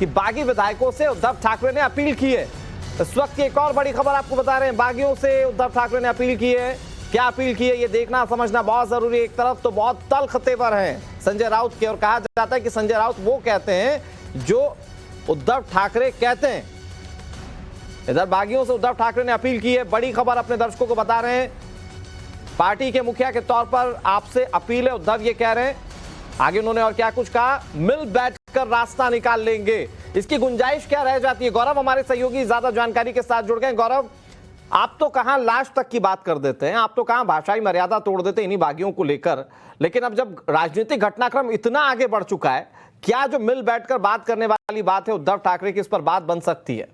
कि बागी विधायकों से उद्धव ठाकरे ने अपील की है। इस वक्त की एक और बड़ी खबर आपको बता रहे हैं, बागियों से उद्धव ठाकरे ने अपील की है। क्या अपील की है ये देखना समझना बहुत जरूरी है। एक तरफ तो बहुत तल्ख तेवर हैं संजय राउत के, और कहा जाता है कि संजय राउत वो कहते हैं जो उद्धव ठाकरे कहते हैं। इधर बागियों से उद्धव ठाकरे ने अपील की है। बड़ी खबर अपने दर्शकों को बता रहे हैं, पार्टी के मुखिया के तौर पर आपसे अपील है, उद्धव ये कह रहे हैं। आगे उन्होंने और क्या कुछ कहा, मिल बैठकर रास्ता निकाल लेंगे। इसकी गुंजाइश क्या रह जाती है? गौरव हमारे सहयोगी ज्यादा जानकारी के साथ जुड़ गए। गौरव, आप तो कहां लाश तक की बात कर देते हैं, आप तो कहां भाषाई मर्यादा तोड़ देते हैं इन्हीं बागियों को लेकर, लेकिन अब जब राजनीतिक घटनाक्रम इतना आगे बढ़ चुका है, क्या जो मिल बैठकर बात करने वाली बात है उद्धव ठाकरे की, इस पर बात बन सकती है?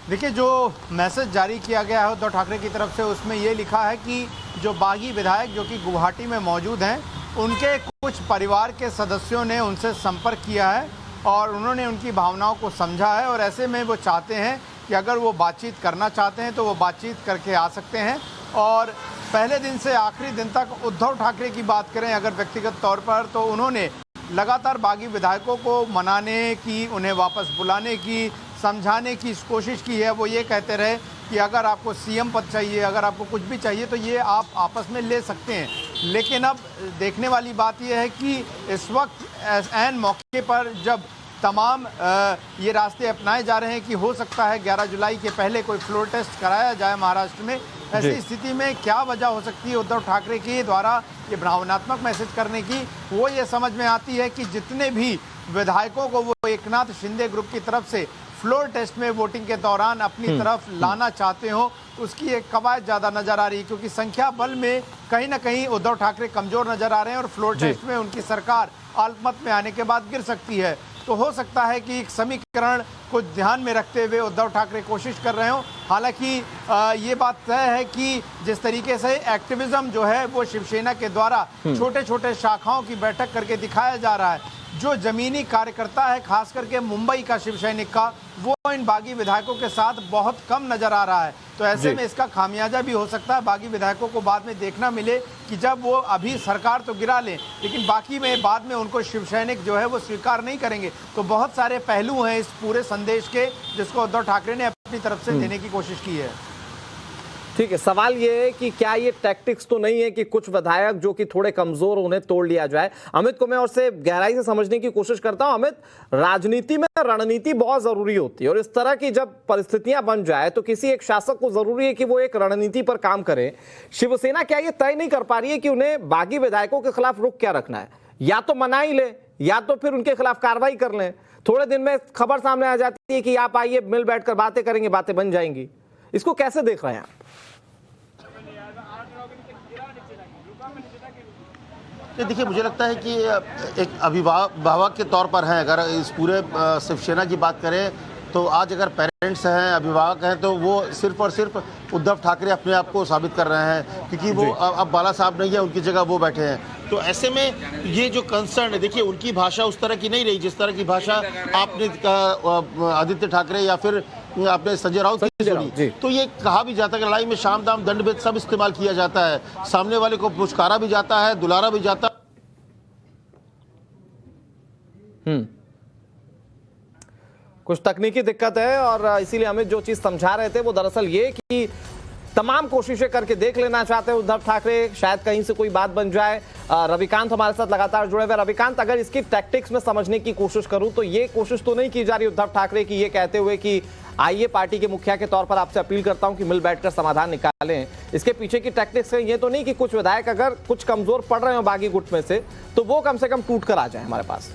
देखिए, जो मैसेज जारी किया गया है उद्धव ठाकरे की तरफ से, उसमें ये लिखा है कि जो बागी विधायक जो कि गुवाहाटी में मौजूद हैं, उनके कुछ परिवार के सदस्यों ने उनसे संपर्क किया है और उन्होंने उनकी भावनाओं को समझा है, और ऐसे में वो चाहते हैं कि अगर वो बातचीत करना चाहते हैं तो वो बातचीत करके आ सकते हैं। और पहले दिन से आखिरी दिन तक उद्धव ठाकरे की बात करें अगर व्यक्तिगत तौर पर, तो उन्होंने लगातार बागी विधायकों को मनाने की, उन्हें वापस बुलाने की, समझाने की कोशिश की है। वो ये कहते रहे कि अगर आपको सीएम पद चाहिए, अगर आपको कुछ भी चाहिए तो ये आप आपस में ले सकते हैं। लेकिन अब देखने वाली बात यह है कि इस वक्त ऐन मौके पर जब तमाम ये रास्ते अपनाए जा रहे हैं कि हो सकता है 11 जुलाई के पहले कोई फ्लोर टेस्ट कराया जाए महाराष्ट्र में, ऐसी स्थिति में क्या वजह हो सकती है उद्धव ठाकरे के द्वारा ये भावनात्मक मैसेज करने की? वो ये समझ में आती है कि जितने भी विधायकों को वो एकनाथ शिंदे ग्रुप की तरफ से फ्लोर टेस्ट में वोटिंग के दौरान अपनी तरफ लाना चाहते हो, उसकी एक कवायद ज़्यादा नजर आ रही है, क्योंकि संख्या बल में कहीं ना कहीं उद्धव ठाकरे कमजोर नजर आ रहे हैं और फ्लोर टेस्ट में उनकी सरकार अल्पमत में आने के बाद गिर सकती है। तो हो सकता है कि एक समीकरण को ध्यान में रखते हुए उद्धव ठाकरे कोशिश कर रहे हो। हालांकि ये बात तय है कि जिस तरीके से एक्टिविज्म जो है वो शिवसेना के द्वारा छोटे छोटे शाखाओं की बैठक करके दिखाया जा रहा है, जो जमीनी कार्यकर्ता है खास करके मुंबई का शिव सैनिक का, वो इन बागी विधायकों के साथ बहुत कम नजर आ रहा है। तो ऐसे में इसका खामियाजा भी हो सकता है, बागी विधायकों को बाद में देखना मिले कि जब वो अभी सरकार तो गिरा लें लेकिन बाकी में बाद में उनको शिव सैनिक जो है वो स्वीकार नहीं करेंगे। तो बहुत सारे पहलू हैं इस पूरे संदेश के जिसको उद्धव ठाकरे ने अपनी तरफ से देने की कोशिश की है। ठीक है, सवाल ये है कि क्या ये टैक्टिक्स तो नहीं है कि कुछ विधायक जो कि थोड़े कमजोर उन्हें तोड़ लिया जाए? अमित को मैं और से गहराई से समझने की कोशिश करता हूं। अमित, राजनीति में रणनीति बहुत जरूरी होती है, और इस तरह की जब परिस्थितियां बन जाए तो किसी एक शासक को जरूरी है कि वो एक रणनीति पर काम करे। शिवसेना क्या ये तय नहीं कर पा रही है कि उन्हें बागी विधायकों के खिलाफ रुख क्या रखना है? या तो मना ही ले या तो फिर उनके खिलाफ कार्रवाई कर लें। थोड़े दिन में खबर सामने आ जाती है कि आप आइए मिल बैठकर बातें करेंगे, बातें बन जाएंगी। इसको कैसे देख रहे हैं आप? देखिए, मुझे लगता है कि एक अभिभावक के तौर पर हैं, अगर इस पूरे शिवसेना की बात करें तो आज अगर पेरेंट्स हैं, अभिभावक हैं, तो वो सिर्फ और सिर्फ उद्धव ठाकरे अपने आप को साबित कर रहे हैं, क्योंकि वो अब बाला साहब नहीं है, उनकी जगह वो बैठे हैं। तो ऐसे में ये जो कंसर्न है, देखिए उनकी भाषा उस तरह की नहीं रही जिस तरह की भाषा आपने आदित्य ठाकरे या फिर आपने संजय राउत की सुनी। तो ये कहा भी जाता है कि लड़ाई में शाम दाम दंड भेद सब इस्तेमाल किया जाता है, सामने वाले को पुचकारा भी जाता है, दुलारा भी जाता है। कुछ तकनीकी दिक्कत है और इसीलिए अमित जो चीज समझा रहे थे वो दरअसल ये कि तमाम कोशिशें करके देख लेना चाहते हैं उद्धव ठाकरे, शायद कहीं से कोई बात बन जाए। रविकांत हमारे साथ लगातार जुड़े हुए। रविकांत, अगर इसकी टैक्टिक्स में समझने की कोशिश करूं तो ये कोशिश तो नहीं की जा रही उद्धव ठाकरे की ये कहते हुए कि आइए पार्टी के मुखिया के तौर पर आपसे अपील करता हूं कि मिल बैठकर समाधान निकालें। इसके पीछे की टैक्टिक्स ये तो नहीं कि कुछ विधायक अगर कुछ कमजोर पड़ रहे हो बागी गुट में से तो वो कम से कम टूट कर आ जाए हमारे पास।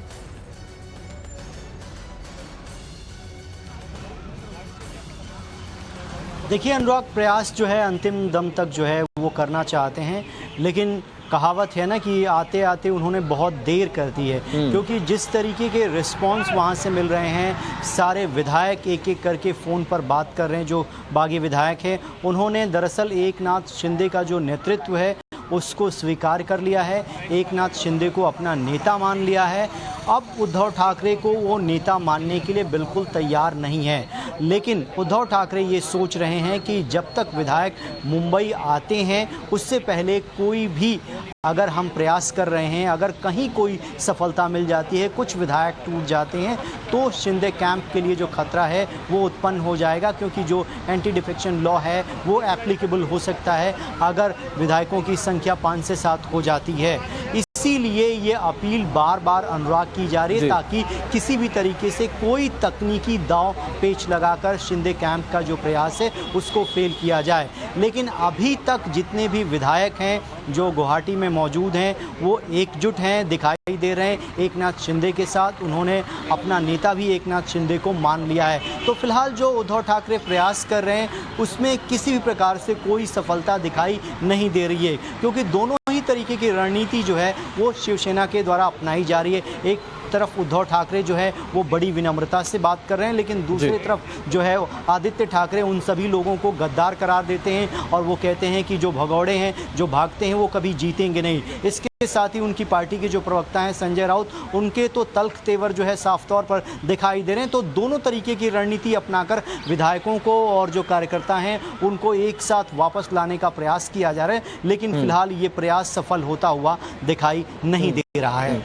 देखिए अनुराग, प्रयास जो है अंतिम दम तक जो है वो करना चाहते हैं, लेकिन कहावत है ना कि आते आते उन्होंने बहुत देर कर दी है, क्योंकि जिस तरीके के रिस्पांस वहाँ से मिल रहे हैं, सारे विधायक एक एक करके फ़ोन पर बात कर रहे हैं। जो बागी विधायक हैं उन्होंने दरअसल एकनाथ शिंदे का जो नेतृत्व है उसको स्वीकार कर लिया है, एकनाथ शिंदे को अपना नेता मान लिया है। अब उद्धव ठाकरे को वो नेता मानने के लिए बिल्कुल तैयार नहीं है, लेकिन उद्धव ठाकरे ये सोच रहे हैं कि जब तक विधायक मुंबई आते हैं उससे पहले कोई भी अगर हम प्रयास कर रहे हैं, अगर कहीं कोई सफलता मिल जाती है, कुछ विधायक टूट जाते हैं, तो शिंदे कैंप के लिए जो खतरा है वो उत्पन्न हो जाएगा, क्योंकि जो एंटी डिफेक्शन लॉ है वो एप्लीकेबल हो सकता है अगर विधायकों की संख्या 5 से 7 हो जाती है। इसीलिए ये अपील बार बार अनुराग की जा रही है ताकि किसी भी तरीके से कोई तकनीकी दांव पेच लगाकर शिंदे कैंप का जो प्रयास है उसको फेल किया जाए। लेकिन अभी तक जितने भी विधायक हैं जो गुवाहाटी में मौजूद हैं वो एकजुट हैं, दिखाई दे रहे हैं एकनाथ शिंदे के साथ। उन्होंने अपना नेता भी एकनाथ शिंदे को मान लिया है। तो फिलहाल जो उद्धव ठाकरे प्रयास कर रहे हैं उसमें किसी भी प्रकार से कोई सफलता दिखाई नहीं दे रही है, क्योंकि दोनों ही तरीके की रणनीति जो है वो शिवसेना के द्वारा अपनाई जा रही है। एक तरफ उद्धव ठाकरे जो है वो बड़ी विनम्रता से बात कर रहे हैं, लेकिन दूसरी तरफ जो है आदित्य ठाकरे उन सभी लोगों को गद्दार करार देते हैं और वो कहते हैं कि जो भगौड़े हैं, जो भागते हैं, वो कभी जीतेंगे नहीं। इसके साथ ही उनकी पार्टी के जो प्रवक्ता हैं संजय राउत, उनके तो तल्ख तेवर जो है साफ तौर पर दिखाई दे रहे हैं। तो दोनों तरीके की रणनीति अपनाकर विधायकों को और जो कार्यकर्ता हैं उनको एक साथ वापस लाने का प्रयास किया जा रहा है, लेकिन फिलहाल ये प्रयास सफल होता हुआ दिखाई नहीं दे रहा है।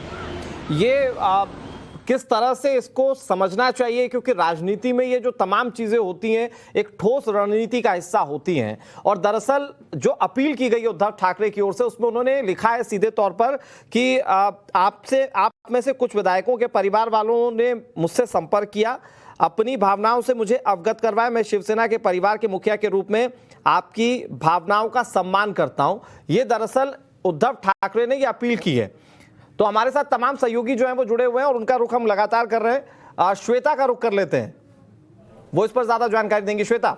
ये किस तरह से इसको समझना चाहिए, क्योंकि राजनीति में ये जो तमाम चीजें होती हैं एक ठोस रणनीति का हिस्सा होती हैं। और दरअसल जो अपील की गई उद्धव ठाकरे की ओर से उसमें उन्होंने लिखा है सीधे तौर पर कि आप में से कुछ विधायकों के परिवार वालों ने मुझसे संपर्क किया, अपनी भावनाओं से मुझे अवगत करवाया। मैं शिवसेना के परिवार के मुखिया के रूप में आपकी भावनाओं का सम्मान करता हूं। ये दरअसल उद्धव ठाकरे ने ये अपील की है। तो हमारे साथ तमाम सहयोगी जो हैं वो जुड़े हुए हैं और उनका रुख हम लगातार कर रहे हैं। श्वेता का रुख कर लेते हैं, वो इस पर ज्यादा जानकारी देंगी। श्वेता।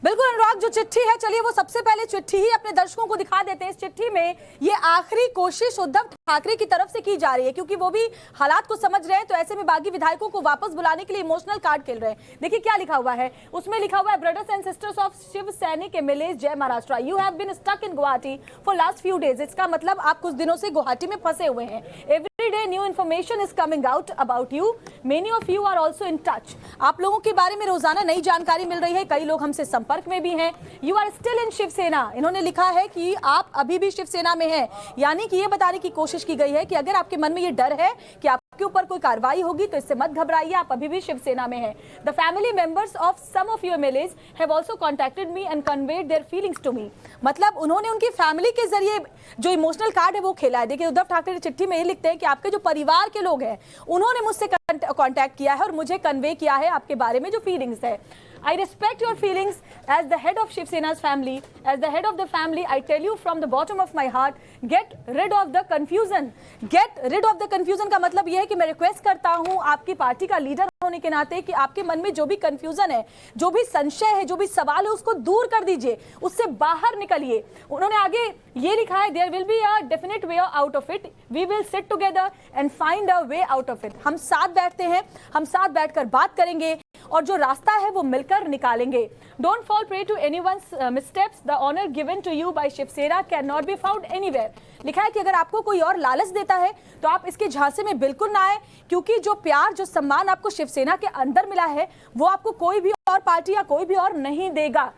बिल्कुल अनुराग, जो चिट्ठी है, चलिए वो सबसे पहले चिट्ठी ही अपने दर्शकों को दिखा देते हैं। इस चिट्ठी में ये आखिरी कोशिश उद्धव ठाकरे की तरफ से की जा रही है, क्योंकि वो भी हालात को समझ रहे हैं, तो ऐसे में बागी विधायकों को वापस बुलाने के लिए इमोशनल कार्ड खेल रहे हैं। देखिए क्या लिखा हुआ है उसमें। लिखा हुआ है, brothers and sisters of Shiv Sainik MLAs जय Maharashtra, you have been stuck in Guwahati for last few days. इसका मतलब आप कुछ दिनों से गुवाहाटी में फंसे हुए हैं। Every day new information is coming out about you, many of you are also in touch. आप लोगों के बारे में रोजाना नई जानकारी मिल रही है, कई लोग हमसे संपर्क में भी हैं। You are still in Shivsena, इन्होंने लिखा है कि आप अभी भी शिवसेना में हैं, यानी कि ये बताने की कोशिश की गई है कि अगर आपके मन में ये डर है कि आपके ऊपर कोई कार्रवाई होगी तो इससे मत घबराइए, आप अभी भी शिवसेना में हैं। The family members of some of your MLAs have also contacted me and conveyed their feelings to me. मतलब उन्होंने उनकी फैमिली के जरिए जो इमोशनल कार्ड है वो खेला है। देखिए उद्धव ठाकरे चिट्ठी में ये लिखते हैं कि आपके जो परिवार के लोग हैं उन्होंने मुझसे कॉन्टैक्ट किया है और मुझे कन्वे किया है आपके बारे में जो फीलिंग्स है। I respect your feelings as the head of Shiv Sena's family. As the head of the family, I tell you from the bottom of my heart, get rid of the confusion. Get rid of the confusion का मतलब यह है कि मैं request करता हूं आपकी party का लीडर होने के नाते कि आपके मन में जो भी कंफ्यूजन है, जो भी संशय है, जो भी सवाल है, उसको दूर कर दीजिए, उससे बाहर निकलिए। उन्होंने आगे ये लिखा है, there will be a definite way out of it. We will sit together and find a way out of it. हम साथ बैठते हैं, हम साथ बैठकर बात करेंगे और जो रास्ता है वो मिलकर निकालेंगे। Don't fall prey to anyone's missteps. The honor given to you by Shiv Sena cannot be found anywhere. लिखा है कि अगर आपको कोई और लालच देता है तो आप इसके झांसे में बिल्कुल ना आए, क्योंकि जो प्यार, जो सम्मान आपको शिवसेना के अंदर मिला है वो आपको कोई भी और पार्टी या कोई भी और नहीं देगा।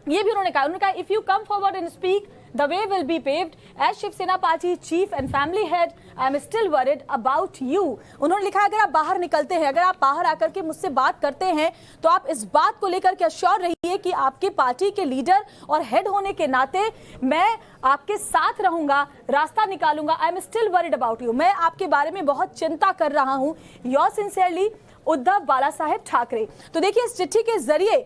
ये भी उन्होंने कहा if you come forward and speak the way will be paved. As Shiv Sena party chief and family head, I am still worried about you. उन्होंने लिखा है अगर आप बाहर निकलते हैं, अगर आप बाहर आकर के मुझसे बात करते हैं तो आप इस बात को लेकर के अश्योर रहिए कि आपके पार्टी के लीडर और हेड होने के नाते मैं आपके साथ रहूंगा, रास्ता निकालूंगा। I am still worried about you. मैं आपके बारे में बहुत चिंता कर रहा हूं। Yours sincerely, उद्धव बाला साहेब ठाकरे। तो देखिए इस चिट्ठी के जरिए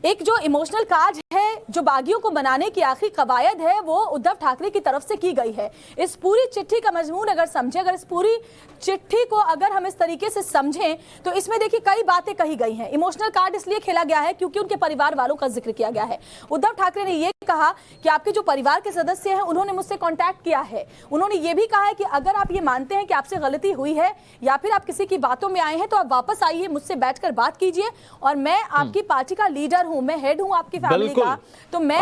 एक जो इमोशनल कार्ड है, जो बागियों को बनाने की आखिरी कवायद है, वो उद्धव ठाकरे की तरफ से की गई है। इस पूरी चिट्ठी का मजमून अगर समझें, अगर इस पूरी चिट्ठी को अगर हम इस तरीके से समझें तो इसमें देखिए कई बातें कही गई हैं। इमोशनल कार्ड इसलिए खेला गया है क्योंकि उनके परिवार वालों का जिक्र किया गया है। उद्धव ठाकरे ने ये कहा कि आपके जो परिवार के सदस्य हैं उन्होंने मुझसे कॉन्टैक्ट किया है। उन्होंने ये भी कहा है कि अगर आप ये मानते हैं कि आपसे गलती हुई है या फिर आप किसी की बातों में आए हैं तो आप वापस आइए, मुझसे बैठकर बात कीजिए और मैं आपकी पार्टी का लीडर हूं, मैं हेड हूं आपकी फैमिली का, तो मैं